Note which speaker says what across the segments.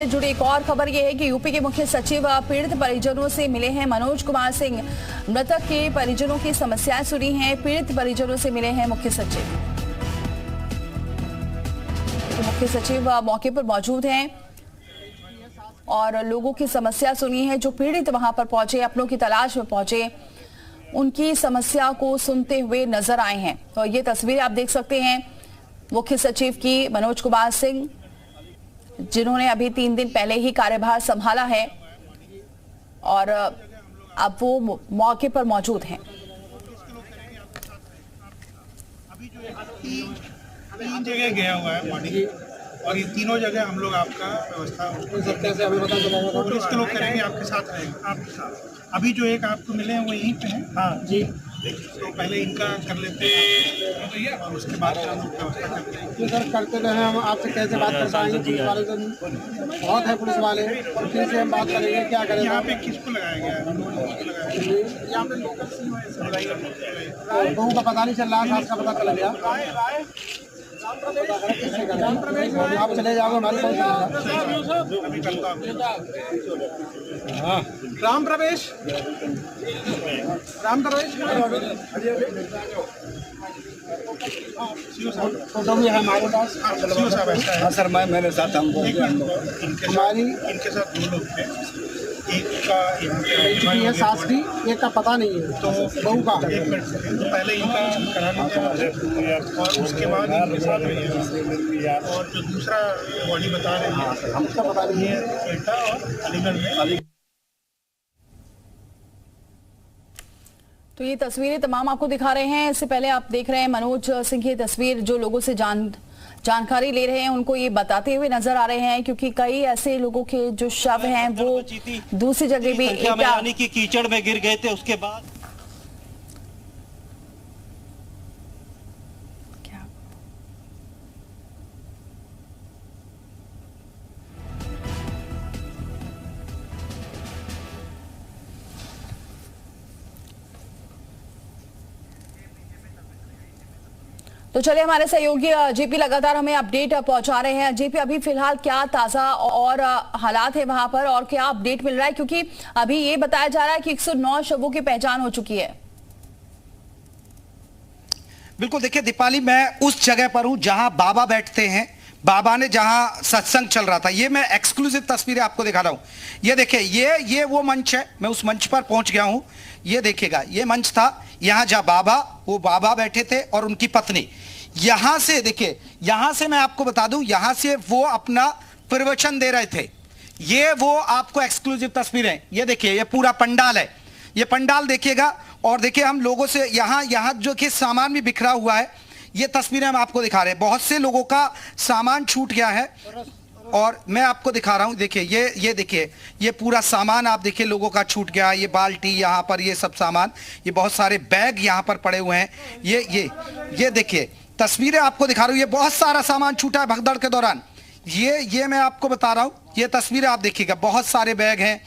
Speaker 1: जुड़ी एक और खबर यह है कि यूपी के मुख्य सचिव पीड़ित परिजनों से मिले हैं। मनोज कुमार सिंह मृतक के परिजनों की समस्याएं सुनी हैं। पीड़ित परिजनों से मिले हैं मुख्य सचिव। मुख्य सचिव मौके पर मौजूद हैं और लोगों की समस्या सुनी है। जो पीड़ित वहां पर पहुंचे, अपनों की तलाश में पहुंचे, उनकी समस्या को सुनते हुए नजर आए हैं। तो ये तस्वीर आप देख सकते हैं मुख्य सचिव की, मनोज कुमार सिंह, जिन्होंने अभी 3 दिन पहले ही कार्यभार संभाला है और अब वो मौके पर मौजूद हैं।
Speaker 2: अभी जो 3 जगह गया हुआ है बॉडी और ये तीनों जगह हम लोग आपका व्यवस्था पुलिस के लोग करेंगे, आपके साथ रहेंगे, आपके साथ। अभी जो एक आपको मिले हैं वो यहीं पे हैं। हाँ जी, तो पहले इनका कर लेते हैं और उसके बाद हम लोग व्यवस्था करते हैं।
Speaker 3: तो सर करते रहे, हम आपसे कैसे बात कर पाएंगे? पुलिस वाले तो बहुत है, पुलिस वाले और किनसे हम बात करेंगे, क्या करेंगे?
Speaker 2: यहाँ पे किसको लगाया गया है? यहाँ पे लोकल
Speaker 3: बहू का पता नहीं चल रहा, सास का पता चल गया। आप चले जाओ, हमारे राम प्रवेश फोटो भी है हमारे पास।
Speaker 2: हाँ
Speaker 3: सर, मेरे साथ हम
Speaker 2: इनके साथ 2 लोग थे। एक का
Speaker 3: है सास की, एक का पता नहीं है, तो बहू का।
Speaker 2: 1 मिनट तो पहले इनका करा लीजिए और उसके बाद इनके साथ रहिएगा। और जो दूसरा बॉडी बता रहे हैं
Speaker 3: हमका पता नहीं है,
Speaker 2: एटा और अलीगढ़ में।
Speaker 1: तो ये तस्वीरें तमाम आपको दिखा रहे हैं। इससे पहले आप देख रहे हैं मनोज सिंह की तस्वीर, जो लोगों से जानकारी ले रहे हैं उनको ये बताते हुए नजर आ रहे हैं, क्योंकि कई ऐसे लोगों के जो शव हैं वो दूसरी जगह भी
Speaker 4: यानी कि कीचड़ में गिर गए थे। उसके बाद
Speaker 1: तो चलिए, हमारे सहयोगी जेपी लगातार हमें अपडेट पहुंचा रहे हैं। जेपी, अभी फिलहाल क्या ताजा और हालात है वहां पर और क्या अपडेट मिल रहा है, क्योंकि अभी ये बताया जा रहा है कि 109 शवों की पहचान हो चुकी है।
Speaker 5: बिल्कुल, देखिए दीपाली, मैं उस जगह पर हूं जहां बाबा बैठते हैं। बाबा ने जहां सत्संग चल रहा था, ये मैं एक्सक्लूसिव तस्वीरें आपको दिखा रहा हूं। ये देखिए, ये वो मंच है, मैं उस मंच पर पहुंच गया हूं। ये देखिएगा, ये मंच था यहां जहां वो बाबा बैठे थे और उनकी पत्नी। यहां से देखिए, यहां से मैं आपको बता दूं, यहां से वो अपना प्रवचन दे रहे थे। ये वो आपको एक्सक्लूसिव तस्वीरें, ये देखिए, ये पूरा पंडाल है। ये पंडाल देखिएगा और देखिए, हम लोगों से यहां जो कि सामान भी बिखरा हुआ है, ये तस्वीरें हम आपको दिखा रहे हैं। बहुत से लोगों का सामान छूट गया है और मैं आपको दिखा रहा हूं। देखिए, ये देखिए, ये पूरा सामान आप देखिए लोगों का छूट गया। ये बाल्टी यहाँ पर, ये सब सामान, ये बहुत सारे बैग यहाँ पर पड़े हुए हैं। ये देखिए, तस्वीरें आपको दिखा रहा हूं। ये बहुत सारा सामान छूटा है भगदड़ के दौरान। ये मैं आपको बता रहा हूं। ये तस्वीरें आप देखिएगा, बहुत सारे बैग हैं।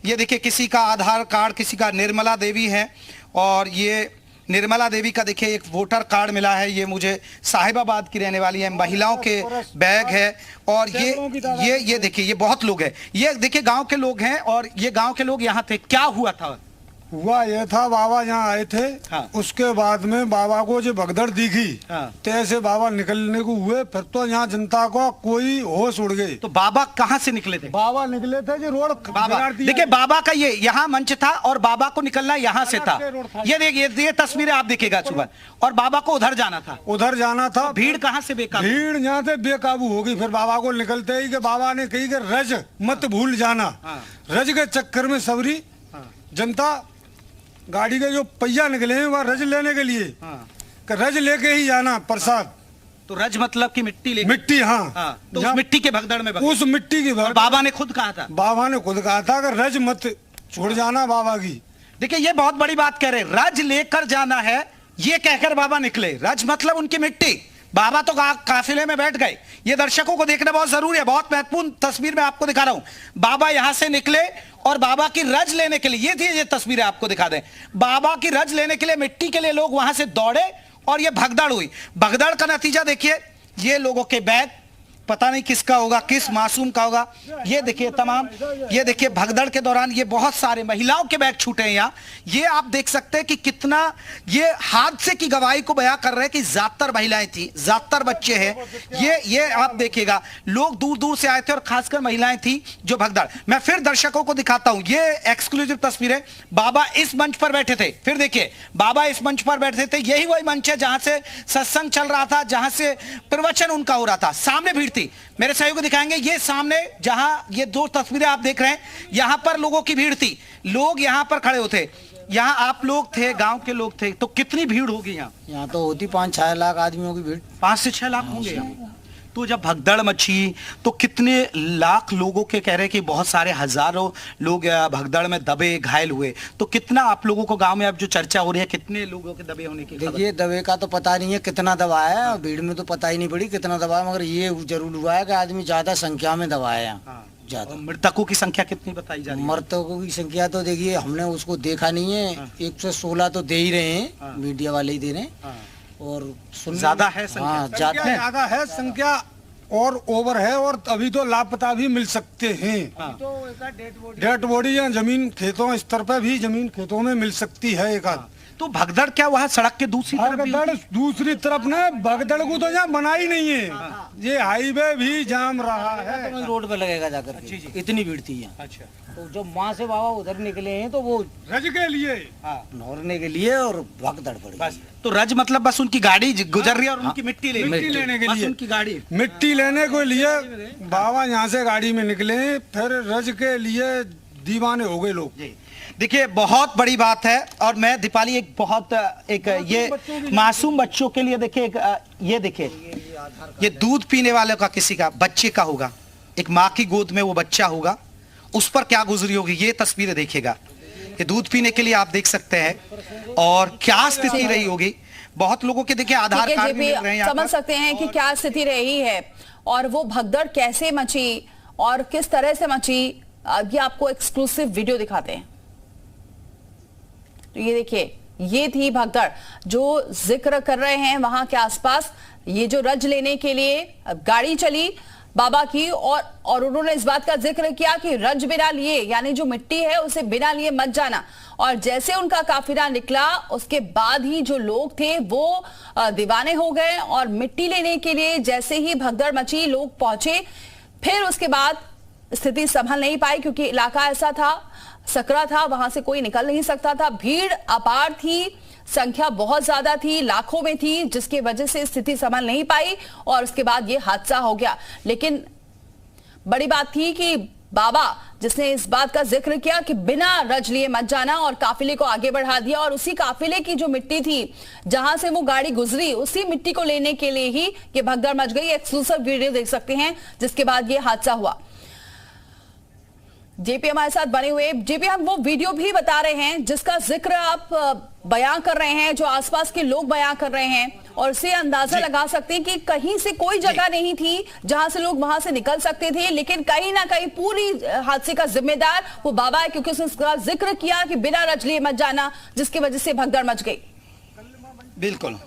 Speaker 5: ये देखिए, किसी का आधार कार्ड, किसी का निर्मला देवी है और ये निर्मला देवी का देखिए एक वोटर कार्ड मिला है। ये मुझे साहिबाबाद की रहने वाली है, महिलाओं के बैग है। और ये देखिए, ये बहुत लोग हैं। ये देखिए, गांव के लोग हैं और ये गांव के लोग यहाँ थे। क्या हुआ था?
Speaker 6: हुआ ये था, बाबा यहाँ आए थे।
Speaker 5: हाँ।
Speaker 6: उसके बाद में बाबा को जो भगदड़ दिखी,
Speaker 5: हाँ।
Speaker 6: तो ऐसे बाबा निकलने को हुए, फिर तो यहाँ जनता को कोई होश उड़ गई।
Speaker 5: तो बाबा कहाँ से निकले थे?
Speaker 6: बाबा निकले थे जो रोड
Speaker 5: बाबा, देखिए, बाबा का ये यहाँ मंच था और बाबा को निकलना यहाँ से था। ये देखिए, ये तस्वीरें आप देखिएगा सुबह, और बाबा को उधर जाना था। भीड़ कहाँ से बेकाबू?
Speaker 6: भीड़ यहाँ से बेकाबू होगी। फिर बाबा को निकलते ही बाबा ने कही कि रज मत भूल जाना। रज के चक्कर में सबरी जनता, गाड़ी के जो पहिया निकले हैं वह रज लेने के लिए, रज लेके ही जाना प्रसाद।
Speaker 5: तो रज मतलब की मिट्टी
Speaker 6: मिट्टी, हाँ।
Speaker 5: तो उस मिट्टी के भगदड़ में
Speaker 6: उस मिट्टी की भगदड़
Speaker 5: बाबा ने खुद कहा था।
Speaker 6: बाबा ने खुद कहा था कि रज मत छोड़ जाना बाबा की।
Speaker 5: देखिए, ये बहुत बड़ी बात कह रहे, रज लेकर जाना है, ये कहकर बाबा निकले। रज मतलब उनकी मिट्टी। बाबा तो काफिले में बैठ गए। ये दर्शकों को देखना बहुत जरूरी है। बहुत महत्वपूर्ण तस्वीर मैं आपको दिखा रहा हूं। बाबा यहां से निकले और बाबा की रज लेने के लिए, ये तस्वीरें आपको दिखा दें। बाबा की रज लेने के लिए, मिट्टी के लिए लोग वहां से दौड़े और ये भगदड़ हुई। भगदड़ का नतीजा देखिए, ये लोगों के बैग, पता नहीं किसका होगा, किस मासूम का होगा। ये देखिए तमाम, ये देखिए भगदड़ के दौरान ये बहुत सारे महिलाओं के बैग छूटे हैं यहाँ। ये आप देख सकते हैं कि कितना ये हादसे की गवाही को बयां कर रहे हैं कि ज्यादातर महिलाएं थी, ज्यादातर बच्चे हैं। ये आप देखिएगा, लोग दूर दूर से आए थे और खासकर महिलाएं थी जो भगदड़। मैं फिर दर्शकों को दिखाता हूं, ये एक्सक्लूसिव तस्वीरें। बाबा इस मंच पर बैठे थे, फिर देखिए बाबा इस मंच पर बैठे थे। यही वही मंच है जहां से सत्संग चल रहा था, जहां से प्रवचन उनका हो रहा था। सामने भीड़ थी, मेरे सहयोगी दिखाएंगे। ये सामने जहां ये दो तस्वीरें आप देख रहे हैं, यहां पर लोगों की भीड़ थी, लोग यहां पर खड़े होते। यहाँ आप लोग थे, गांव के लोग थे, तो कितनी भीड़ होगी यहाँ?
Speaker 3: यहाँ तो होती 5-6 लाख आदमियों की भीड़।
Speaker 5: 5 से 6 लाख होंगे यहाँ। तो जब भगदड़ मची तो कितने लाख लोगों के कह रहे कि बहुत सारे हजारों लोग भगदड़ में दबे घायल हुए, तो कितना आप लोगों को गांव में अब जो चर्चा हो रही है, कितने लोगों के दबे होने की?
Speaker 3: देखिए दबे का तो पता नहीं है कितना दबा है, भीड़ में तो पता ही नहीं पड़ी कितना दबा है, मगर ये जरूर हुआ है कि आदमी ज्यादा संख्या में दबा है। ज्यादा।
Speaker 5: मृतकों की संख्या कितनी बताई जा रही है?
Speaker 3: मृतकों की संख्या तो देखिए हमने उसको देखा नहीं है, 116 तो दे ही रहे हैं, मीडिया वाले ही दे रहे हैं। और
Speaker 5: ज्यादा है संख्या?
Speaker 3: हाँ
Speaker 6: ज्यादा है संख्या, और ओवर है, और अभी तो लापता भी मिल सकते हैं। डेड बॉडी या जमीन खेतों स्तर पर भी जमीन खेतों में मिल सकती है एक आध।
Speaker 5: तो भगदड़ क्या वहाँ सड़क के दूसरी तरफ?
Speaker 6: भगदड़ दूसरी तरफ ना, भगदड़ को तो यहाँ बना ही नहीं है। ये हाईवे भी जाम रहा है,
Speaker 3: तो रोड पे लगेगा जाकर के। इतनी भीड़ थी यहाँ।
Speaker 5: अच्छा,
Speaker 3: तो जब वहाँ से बाबा उधर निकले हैं तो वो
Speaker 6: रज के लिए,
Speaker 3: नौरने के लिए, और भगदड़ पड़ी।
Speaker 5: बस तो रज मतलब बस उनकी गाड़ी गुजर रही है और उनकी मिट्टी लेने
Speaker 6: के लिए,
Speaker 5: उनकी गाड़ी
Speaker 6: मिट्टी लेने के लिए बाबा यहाँ से गाड़ी में निकले, फिर रज के लिए दीवाने हो गए लोग।
Speaker 5: देखिए बहुत बड़ी बात है। और मैं दीपाली एक ये मासूम बच्चों के लिए देखिए, ये देखिए, ये दूध पीने वाले का, किसी का बच्चे का होगा, एक माँ की गोद में वो बच्चा होगा, उस पर क्या गुजरी होगी, ये तस्वीरें देखिएगा। ये दूध पीने के लिए आप देख सकते हैं, और क्या स्थिति रही होगी। बहुत लोगों के देखिए आधार कार्ड भी मिल रहे हैं,
Speaker 1: समझ सकते हैं कि क्या स्थिति रही है और वो भगदड़ कैसे मची और किस तरह से मची। ये आपको एक्सक्लूसिव वीडियो दिखाते हैं। तो ये देखिए, ये थी भगदड़ जो जिक्र कर रहे हैं वहां के आसपास। ये जो रज लेने के लिए गाड़ी चली बाबा की, और उन्होंने इस बात का जिक्र किया कि रज बिना लिए, यानी जो मिट्टी है उसे बिना लिए मत जाना। और जैसे उनका काफिला निकला, उसके बाद ही जो लोग थे वो दीवाने हो गए, और मिट्टी लेने के लिए जैसे ही भगदड़ मची, लोग पहुंचे। फिर उसके बाद स्थिति संभल नहीं पाई, क्योंकि इलाका ऐसा था, सकरा था, वहां से कोई निकल नहीं सकता था। भीड़ अपार थी, संख्या बहुत ज्यादा थी, लाखों में थी, जिसकी वजह से स्थिति संभल नहीं पाई और उसके बाद ये हादसा हो गया। लेकिन बड़ी बात थी कि बाबा जिसने इस बात का जिक्र किया कि बिना रज लिए मत जाना, और काफिले को आगे बढ़ा दिया, और उसी काफिले की जो मिट्टी थी जहां से वो गाड़ी गुजरी, उसी मिट्टी को लेने के लिए ही ये भगदड़ मच गई। एक्सक्लूसिव वीडियो देख सकते हैं जिसके बाद ये हादसा हुआ। जेपी हमारे साथ बने हुए। जेपी, हम वो वीडियो भी बता रहे हैं जिसका जिक्र आप बयां कर रहे हैं, जो आसपास के लोग बयां कर रहे हैं, और इससे अंदाजा लगा सकते हैं कि कहीं से कोई जगह नहीं थी जहां से लोग वहां से निकल सकते थे, लेकिन कहीं ना कहीं पूरी हादसे का जिम्मेदार वो बाबा है, क्योंकि उसने इसका जिक्र किया कि बिना रज लिए मत जाना, जिसकी वजह से भगदड़ मच गई।
Speaker 5: बिल्कुल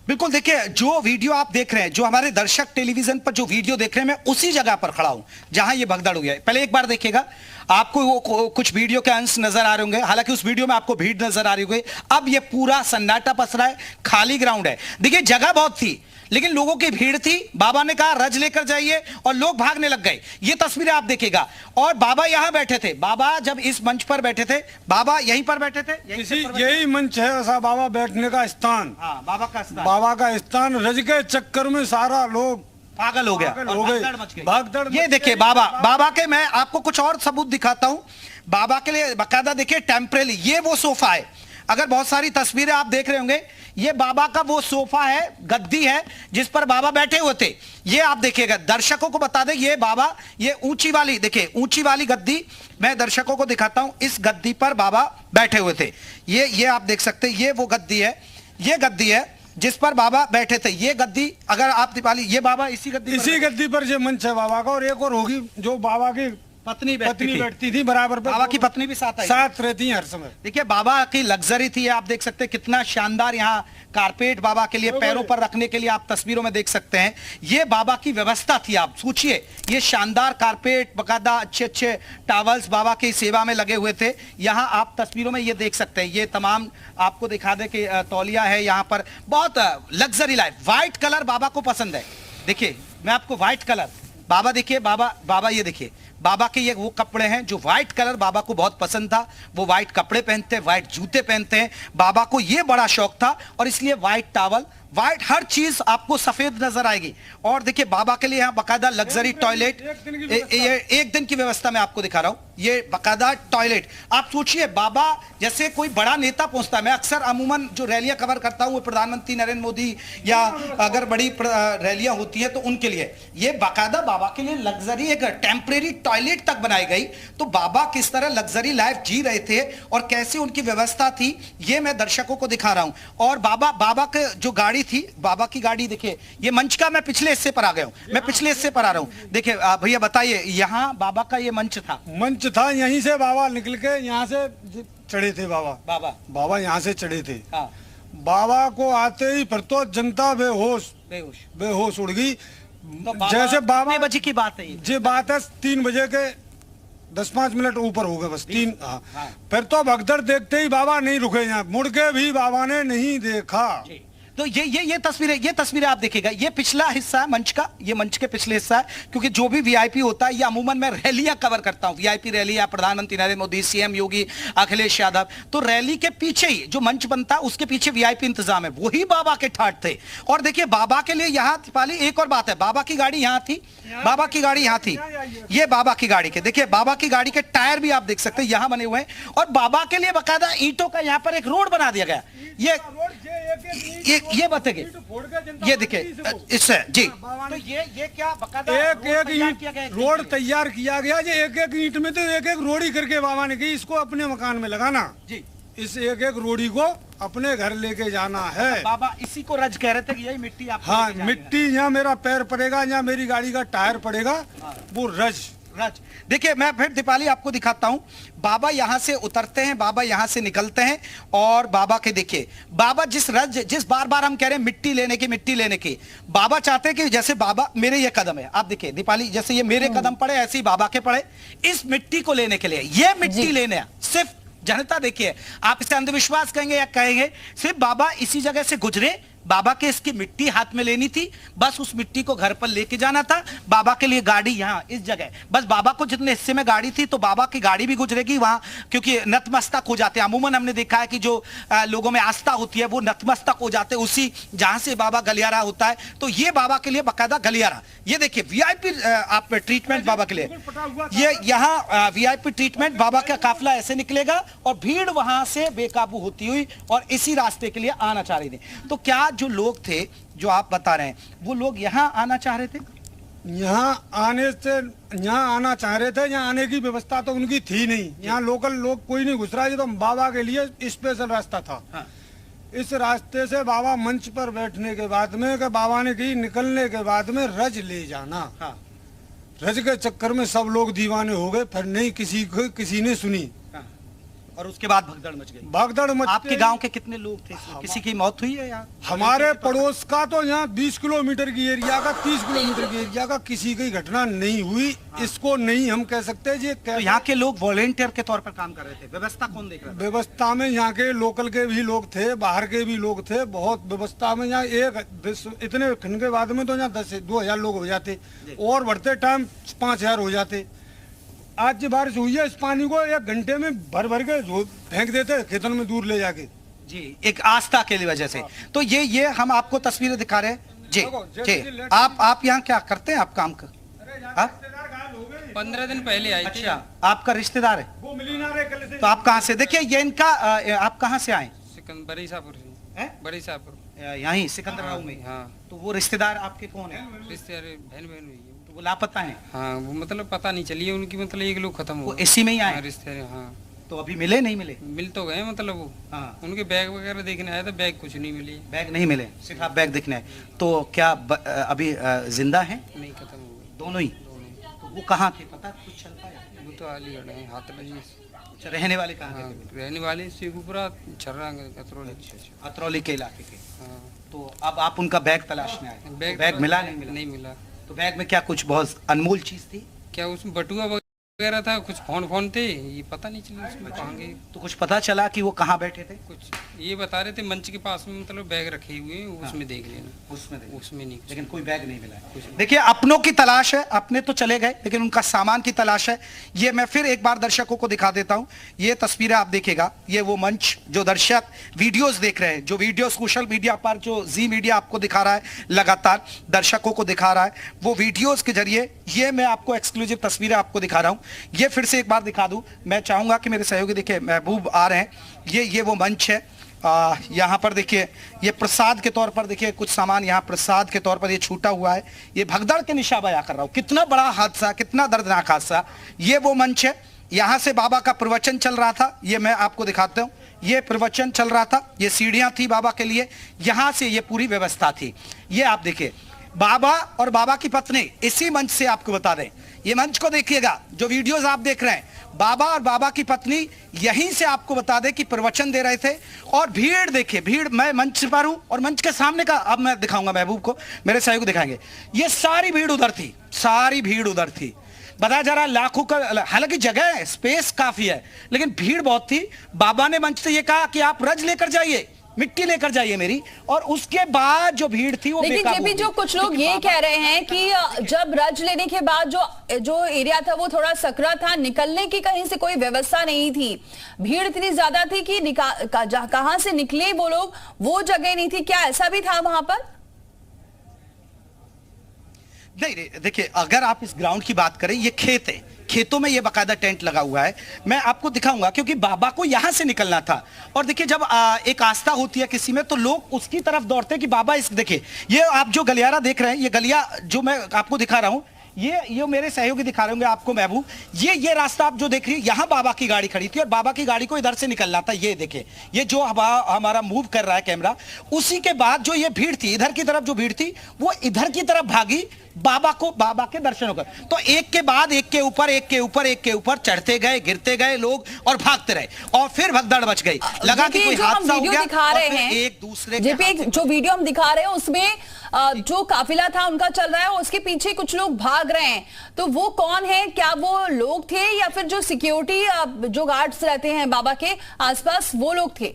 Speaker 5: बिल्कुल। देखिए जो वीडियो आप देख रहे हैं, जो हमारे दर्शक टेलीविजन पर जो वीडियो देख रहे हैं, मैं उसी जगह पर खड़ा हूं जहां ये भगदड़ हुई है। पहले एक बार देखिएगा, आपको वो कुछ वीडियो के अंश नजर आ रहे होंगे, हालांकि उस वीडियो में आपको भीड़ नजर आ रही होगी। अब ये पूरा सन्नाटा पसरा है, खाली ग्राउंड है। देखिए जगह बहुत थी, लेकिन लोगों की भीड़ थी। बाबा ने कहा रज लेकर जाइए, और लोग भागने लग गए। ये तस्वीरें आप देखिएगा। और बाबा यहां बैठे थे, बाबा जब इस मंच पर बैठे थे, बाबा यहीं पर बैठे थे,
Speaker 6: यही मंच है ऐसा बाबा बैठने का स्थान।
Speaker 5: हाँ, बाबा का स्थान,
Speaker 6: बाबा का स्थान। रज के चक्कर में सारा लोग
Speaker 5: पागल हो गया,
Speaker 6: हो गए, भगदड़।
Speaker 5: ये देखिए बाबा के, मैं आपको कुछ और सबूत दिखाता हूं। बाबा के लिए बकायदा देखिए टेम्परेरी, ये वो सोफा है। अगर बहुत सारी तस्वीरें आप देख रहे होंगे, ये बाबा का वो सोफा है, गद्दी है जिस पर बाबा बैठे हुए थे। ये आप देखिएगा, दर्शकों को बता दें, ये बाबा, ये ऊंची वाली, देखिए ऊंची वाली गद्दी मैं दर्शकों को दिखाता हूं। इस गद्दी पर बाबा बैठे हुए थे। ये आप देख सकते हैं, ये वो गद्दी है, ये गद्दी है जिस पर बाबा बैठे थे। ये गद्दी, अगर आप दीपाली, ये बाबा इसी गद्दी
Speaker 6: पर ये मंच है बाबा का। और एक और होगी जो बाबा के
Speaker 5: पत्नी
Speaker 6: पत्नी
Speaker 5: थी।
Speaker 6: बैठती थी बराबर पे।
Speaker 5: बाबा की पत्नी भी साथ आई?
Speaker 6: साथ रहती है हर समय।
Speaker 5: देखिए बाबा की लग्जरी थी, आप देख सकते हैं कितना शानदार यहाँ कारपेट बाबा के लिए पैरों पर रखने के लिए आप तस्वीरों में देख सकते हैं। ये बाबा की व्यवस्था थी। आप सोचिए ये शानदार कारपेट, बकायदा अच्छे अच्छे टॉवल्स बाबा की सेवा में लगे हुए थे। यहाँ आप तस्वीरों में ये देख सकते हैं, ये तमाम आपको दिखा दे कि तौलिया है यहाँ पर, बहुत लग्जरी लाइफ। व्हाइट कलर बाबा को पसंद है। देखिए मैं आपको व्हाइट कलर, बाबा देखिए, बाबा ये देखिए, बाबा के ये वो कपड़े हैं जो व्हाइट कलर बाबा को बहुत पसंद था। वो व्हाइट कपड़े पहनते हैं, व्हाइट जूते पहनते हैं। बाबा को ये बड़ा शौक था और इसलिए व्हाइट टॉवल, व्हाइट हर चीज आपको सफेद नजर आएगी। और देखिए बाबा के लिए यहाँ बकायदा लग्जरी टॉयलेट, एक दिन की व्यवस्था मैं आपको दिखा रहा हूं। ये बकायदा टॉयलेट, आप सोचिए बाबा जैसे कोई बड़ा नेता पहुंचता है। मैं अक्सर अमूमन जो रैलियां कवर करता हूं वो प्रधानमंत्री नरेंद्र मोदी या अगर बड़ी रैलियां होती है तो उनके लिए ये बाकायदा बाबा के लिए लग्जरी एक टेम्परेरी टॉयलेट तक बनाई गई। तो बाबा किस तरह लग्जरी लाइफ जी रहे थे और कैसे उनकी व्यवस्था थी ये मैं दर्शकों को दिखा रहा हूं। और बाबा के जो गाड़ी थी, बाबा की गाड़ी देखिए, ये मंच का मैं पिछले हिस्से पर आ गया हूं, मैं पिछले हिस्से पर आ रहा हूं। देखिए भैया बताइए, यहाँ बाबा का ये मंच
Speaker 6: था, यहीं से बाबा निकल के यहाँ से चढ़े थे। बाबा यहाँ से चढ़े थे।
Speaker 5: हाँ।
Speaker 6: बाबा को आते ही फिर तो जनता बेहोश उड़ गई।
Speaker 5: तो
Speaker 6: जैसे बाबा
Speaker 5: बजे की बात है
Speaker 6: ये बात है 3 बजे के 10-5 मिनट ऊपर हो गए बस 3। हाँ। फिर तो भगदड़ देखते ही बाबा नहीं रुके, यहाँ मुड़ के भी बाबा ने नहीं देखा।
Speaker 5: तो ये तस्वीरें आप देखिएगा, ये पिछला हिस्सा है मंच का, ये मंच के पिछले हिस्सा है। क्योंकि जो भी वीआईपी होता है, ये अमूमन मैं रैलियां कवर करता हूं, वीआईपी रैली या प्रधानमंत्री नरेंद्र मोदी, सीएम योगी, अखिलेश यादव, तो रैली के पीछे ही जो मंच बनता है उसके पीछे वीआईपी इंतजाम है, वही बाबा के ठाट थे। और देखिए बाबा के लिए यहाँ दीपाली एक और बात है, बाबा की गाड़ी यहाँ थी, बाबा की गाड़ी यहाँ थी, ये बाबा की गाड़ी के देखिए, बाबा की गाड़ी के टायर भी आप देख सकते हैं यहाँ बने हुए हैं। और बाबा के लिए बाकायदा ईंटों का यहाँ पर एक रोड बना दिया गया। ये बताइए, ये देखिए इससे जी, तो ये क्या बकायदा
Speaker 6: एक ईंट रोड तैयार किया गया। ये एक ईंट में तो एक रोड़ी करके बाबा ने की, इसको अपने मकान में लगाना
Speaker 5: जी,
Speaker 6: इस एक रोड़ी को अपने घर लेके जाना है।
Speaker 5: बाबा इसी को रज कह रहे थे कि यही मिट्टी आप,
Speaker 6: हाँ, मिट्टी यहाँ मेरा पैर पड़ेगा, यहाँ मेरी गाड़ी का टायर पड़ेगा, वो रज।
Speaker 5: देखिए मैं फिर दीपाली आपको दिखाता हूं, बाबा यहां से उतरते हैं, बाबा यहां से निकलते हैं। और बाबा के देखिए, बाबा जिस बार बार हम कह रहे हैं मिट्टी लेने की, बाबा चाहते हैं कि जैसे बाबा मेरे ये कदम है, आप देखिए दीपाली, जैसे ये मेरे कदम पड़े ऐसे ही बाबा के पड़े। इस मिट्टी को लेने के लिए, ये मिट्टी लेने सिर्फ जनता, देखिए आप इसे अंधविश्वास कहेंगे या कहेंगे, सिर्फ बाबा इसी जगह से गुजरे, बाबा के इसकी मिट्टी हाथ में लेनी थी, बस उस मिट्टी को घर पर लेके जाना था। बाबा के लिए गाड़ी यहाँ इस जगह, बस बाबा को जितने हिस्से में गाड़ी थी तो बाबा की गाड़ी भी गुजरेगी वहां, क्योंकि नतमस्तक हो जाते हैं। अमूमन हमने देखा है कि जो लोगों में आस्था होती है वो नतमस्तक हो जाते हैं उसी जहां से बाबा गलियारा होता है। तो ये बाबा के लिए बाकायदा गलियारा, ये देखिए वीआईपी आप ट्रीटमेंट बाबा के लिए, ये यहाँ वीआईपी ट्रीटमेंट, बाबा का काफिला ऐसे निकलेगा और भीड़ वहां से बेकाबू होती हुई और इसी रास्ते के लिए आना चाह रही थी। तो क्या जो लोग थे जो आप बता रहे हैं, वो लोग यहाँ आना चाह रहे थे?
Speaker 6: यहाँ आना चाह रहे थे, यहाँ आने की व्यवस्था तो उनकी थी नहीं। यहाँ लोकल लोग कोई नहीं घुस रहा है, तो बाबा के लिए स्पेशल रास्ता था। हाँ। इस रास्ते से बाबा मंच पर बैठने के बाद में, कि बाबा ने की निकलने के बाद में रज ले जाना। हाँ। रज के चक्कर में सब लोग दीवाने हो गए, फिर नहीं किसी ने सुनी।
Speaker 5: और उसके बाद भगदड़ मच गई। आपके गांव के कितने लोग थे? किसी की मौत हुई है यहाँ?
Speaker 6: हमारे पड़ोस का तो यहाँ 20 किलोमीटर की एरिया का, 30 किलोमीटर की एरिया का किसी की घटना नहीं हुई। इसको नहीं हम कह सकते। ये
Speaker 5: तो यहाँ के लोग वॉलेंटियर के तौर पर काम कर रहे थे, व्यवस्था कौन देख रहा था?
Speaker 6: व्यवस्था में यहाँ के लोकल के भी लोग थे, बाहर के भी लोग थे, बहुत व्यवस्था में। यहाँ इतने खन के बाद में तो यहाँ 2,000 लोग हो जाते और बढ़ते टाइम 5,000 हो जाते। आज जो बारिश हुई है, इस पानी को 1 घंटे में भर के फेंक देते खेतों में दूर ले जाके
Speaker 5: जी, एक आस्था के वजह से। तो ये हम आपको तस्वीरें दिखा रहे हैं जी जी। आप यहाँ क्या करते हैं? आप काम कर
Speaker 7: 15 दिन पहले आई थी।
Speaker 5: अच्छा, आपका रिश्तेदार है?
Speaker 6: वो मिली ना रहे कल से।
Speaker 5: तो आप कहाँ से? देखिए ये इनका, आप कहाँ से आए?
Speaker 7: बड़ी शाहपुर से। बड़ी शाहपुर
Speaker 5: यहीं सिकंदराबाद में?
Speaker 7: हाँ।
Speaker 5: तो वो रिश्तेदार आपके कौन है?
Speaker 7: रिश्तेदार बहन हुई है।
Speaker 5: वो लापता है?
Speaker 7: हाँ, वो मतलब पता नहीं चली है उनकी, मतलब एक लोग खत्म हो।
Speaker 5: इसी में ही आए
Speaker 7: रिश्ते? हाँ।
Speaker 5: तो अभी मिले नहीं मिले?
Speaker 7: मिल तो गए, मतलब वो
Speaker 5: हाँ।
Speaker 7: उनके बैग वगैरह देखने आया था, बैग कुछ नहीं मिली।
Speaker 5: बैग नहीं मिले, सिर्फ आप बैग देखने आए। तो क्या अभी जिंदा है?
Speaker 7: नहीं, खत्म हो गए
Speaker 5: दोनों ही। तो वो कहाँ थे, पता कुछ चलता है?
Speaker 7: वो तो अलीगढ़ है, हाथरस।
Speaker 5: अच्छा, रहने वाले कहाँ
Speaker 7: हाँ,
Speaker 5: के थे?
Speaker 7: रहने वाले शेखुपुरा छर्रा कतरौली।
Speaker 5: अतरौली के इलाके के।
Speaker 7: हाँ,
Speaker 5: तो अब आप उनका बैग तलाशने आए, बैग मिला नहीं मिला?
Speaker 7: नहीं मिला।
Speaker 5: तो बैग में क्या कुछ बहुत अनमोल चीज थी?
Speaker 7: क्या उसमें बटुआ वगैरह था, कुछ फोन थे, ये पता नहीं चला उसमें कहाँ गए।
Speaker 5: तो कुछ पता चला कि वो कहाँ बैठे थे?
Speaker 7: कुछ ये बता रहे थे मंच के पास में मतलब बैग रखे हुए हैं, उसमें देख लेना। उसमें नहीं,
Speaker 5: लेकिन कोई बैग नहीं मिला। देखिए, अपनों की तलाश है, अपने तो चले गए लेकिन उनका सामान की तलाश है। ये मैं फिर एक बार दर्शकों को दिखा देता हूं, ये तस्वीरें आप देखिएगा। ये वो मंच जो दर्शक वीडियोस देख रहे हैं, जो वीडियो सोशल मीडिया पर जो जी मीडिया आपको दिखा रहा है, लगातार दर्शकों को दिखा रहा है, वो वीडियोस के जरिए ये मैं आपको एक्सक्लूसिव तस्वीरें आपको दिखा रहा हूं। ये फिर से एक बार दिखा दूं, मैं चाहूंगा कि मेरे सहयोगी देखिए महबूब आ रहे हैं, ये वो मंच है। यहाँ पर देखिए, ये प्रसाद के तौर पर देखिए कुछ सामान यहाँ प्रसाद के तौर पर ये छूटा हुआ है। ये भगदड़ के निशा बयां कर रहा हूं, कितना बड़ा हादसा, कितना दर्दनाक हादसा। ये वो मंच है, यहाँ से बाबा का प्रवचन चल रहा था, ये मैं आपको दिखाता हूँ। ये प्रवचन चल रहा था, ये सीढ़ियां थी बाबा के लिए, यहाँ से ये पूरी व्यवस्था थी। ये आप देखिए, बाबा और बाबा की पत्नी इसी मंच से, आपको बता दें, ये मंच को देखिएगा, जो वीडियोस आप देख रहे हैं, बाबा और बाबा की पत्नी यहीं से आपको बता दें कि प्रवचन दे रहे थे। और भीड़ देखिए, भीड़, मैं मंच पर हूं और मंच के सामने का अब मैं दिखाऊंगा, महबूब को, मेरे सहयोगी दिखाएंगे। ये सारी भीड़ उधर थी, सारी भीड़ उधर थी। बताया जा रहा है लाखों का, हालांकि जगह है, स्पेस काफी है, लेकिन भीड़ बहुत थी। बाबा ने मंच से ये कहा कि आप रज लेकर जाइए, मिट्टी लेकर जाइए मेरी, और उसके बाद जो भीड़ थी वो
Speaker 1: लेकिन ये भी जो कुछ लोग ये कह रहे हैं कि जब रज लेने के बाद जो एरिया था वो थोड़ा सकरा था, निकलने की कहीं से कोई व्यवस्था नहीं थी, भीड़ इतनी ज्यादा थी कि कहां से निकले वो लोग, वो जगह नहीं थी। क्या ऐसा भी था वहां पर?
Speaker 5: नहीं, देखिए, अगर आप इस ग्राउंड की बात करें, ये खेत है, खेतों में ये बकायदा टेंट लगा हुआ है। मैं आपको दिखाऊंगा, क्योंकि बाबा को यहां से निकलना था। और देखिए, जब एक आस्था होती है किसी में, तो लोग उसकी तरफ दौड़ते हैं कि बाबा इस, देखिए ये आप जो गलियारा देख रहे हैं, ये गलिया जो मैं आपको दिखा रहा हूं, ये मेरे सहयोगी दिखा रहे होंगे आपको महबूब, ये रास्ता आप जो देख रही है, यहाँ बाबा की गाड़ी खड़ी थी और बाबा की गाड़ी को इधर से निकलना था। ये देखिए, ये जो हमारा मूव कर रहा है कैमरा, उसी के बाद जो ये भीड़ थी, इधर की तरफ जो भीड़ थी, वो इधर की तरफ भागी बाबा के दर्शन होकर। तो एक के बाद एक के ऊपर, एक के ऊपर, एक के ऊपर चढ़ते गए, गिरते गए लोग और भागते रहे, और फिर भगदड़ मच गई। लगा कि कोई हादसा हो गया,
Speaker 1: दिखा रहे हैं
Speaker 5: एक दूसरे
Speaker 1: जो वीडियो हम दिखा रहे हैं उसमें जो काफिला था उनका चल रहा है, उसके पीछे कुछ लोग भाग रहे हैं। तो वो कौन है? क्या वो लोग थे या फिर जो सिक्योरिटी जो गार्ड्स रहते हैं बाबा के आसपास, वो लोग थे?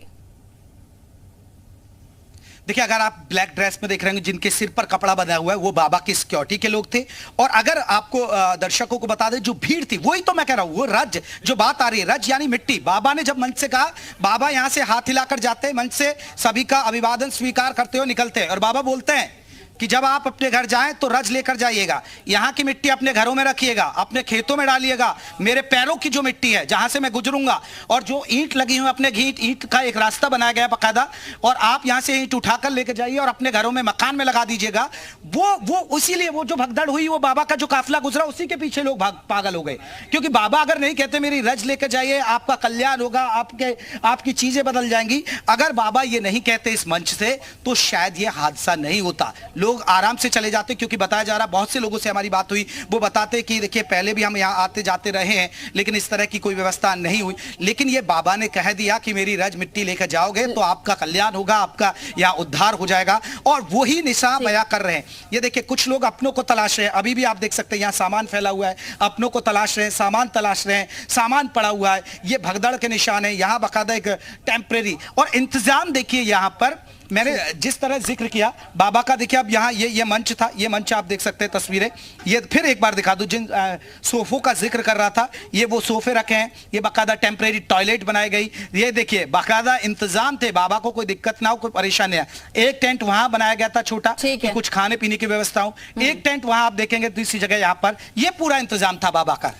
Speaker 5: देखिए, अगर आप ब्लैक ड्रेस में देख रहे हैं, जिनके सिर पर कपड़ा बंधा हुआ है, वो बाबा की सिक्योरिटी के लोग थे। और अगर आपको दर्शकों को बता दें, जो भीड़ थी, वही तो मैं कह रहा हूं, वो रज जो बात आ रही है, रज यानी मिट्टी। बाबा ने जब मंच से कहा, बाबा यहां से हाथ हिलाकर जाते हैं, मंच से सभी का अभिवादन स्वीकार करते हुए निकलते हैं, और बाबा बोलते हैं कि जब आप अपने घर जाएं तो रज लेकर जाइएगा, यहाँ की मिट्टी अपने घरों में रखिएगा, अपने खेतों में डालिएगा, मेरे पैरों की जो मिट्टी है जहां से मैं गुजरूंगा, और जो ईंट लगी हुई अपने ईंट का एक रास्ता बनाया गया बकायदा, और आप यहां से ईंट उठाकर लेकर जाइए और अपने घरों में, मकान में लगा दीजिएगा। वो इसीलिए वो जो भगदड़ हुई, वो बाबा का जो काफिला गुजरा, उसी के पीछे लोग पागल हो गए। क्योंकि बाबा अगर नहीं कहते मेरी रज लेकर जाइए, आपका कल्याण होगा, आपकी चीजें बदल जाएंगी, अगर बाबा ये नहीं कहते इस मंच से, तो शायद ये हादसा नहीं होता, लोग आराम से चले जाते। क्योंकि बताया जा रहा, बहुत से लोगों से हमारी बात हुई, वो बताते कि देखिए पहले भी हम यहाँ आते जाते रहे हैं, लेकिन इस तरह की कोई व्यवस्था नहीं हुई। लेकिन ये बाबा ने कह दिया कि मेरी रज मिट्टी लेकर जाओगे तो आपका कल्याण होगा, आपका यहाँ उद्धार हो जाएगा, और वही निशा बयां कर रहे हैं। ये देखिए, कुछ लोग अपनों को तलाश रहे हैं, अभी भी आप देख सकते हैं यहाँ सामान फैला हुआ है, अपनों को तलाश रहे हैं, सामान तलाश रहे हैं, सामान पड़ा हुआ है, ये भगदड़ के निशान है। यहाँ बाकायदा एक टेम्परेरी और इंतजाम देखिए, यहाँ पर मैंने जिस तरह जिक्र किया बाबा का, देखिए अब यहाँ ये मंच था, ये मंच आप देख सकते हैं तस्वीरें। ये फिर एक बार दिखा दूं, जिन सोफों का जिक्र कर रहा था, ये वो सोफे रखे हैं, ये बाकायदा टेम्परेरी टॉयलेट बनाई गई, ये देखिए बाकायदा इंतजाम थे, बाबा को कोई दिक्कत ना हो, कोई परेशानी ना। एक टेंट वहां बनाया गया था छोटा, कुछ खाने पीने की व्यवस्था हो, एक टेंट वहां आप देखेंगे दूसरी जगह, यहाँ पर ये पूरा इंतजाम था बाबा का।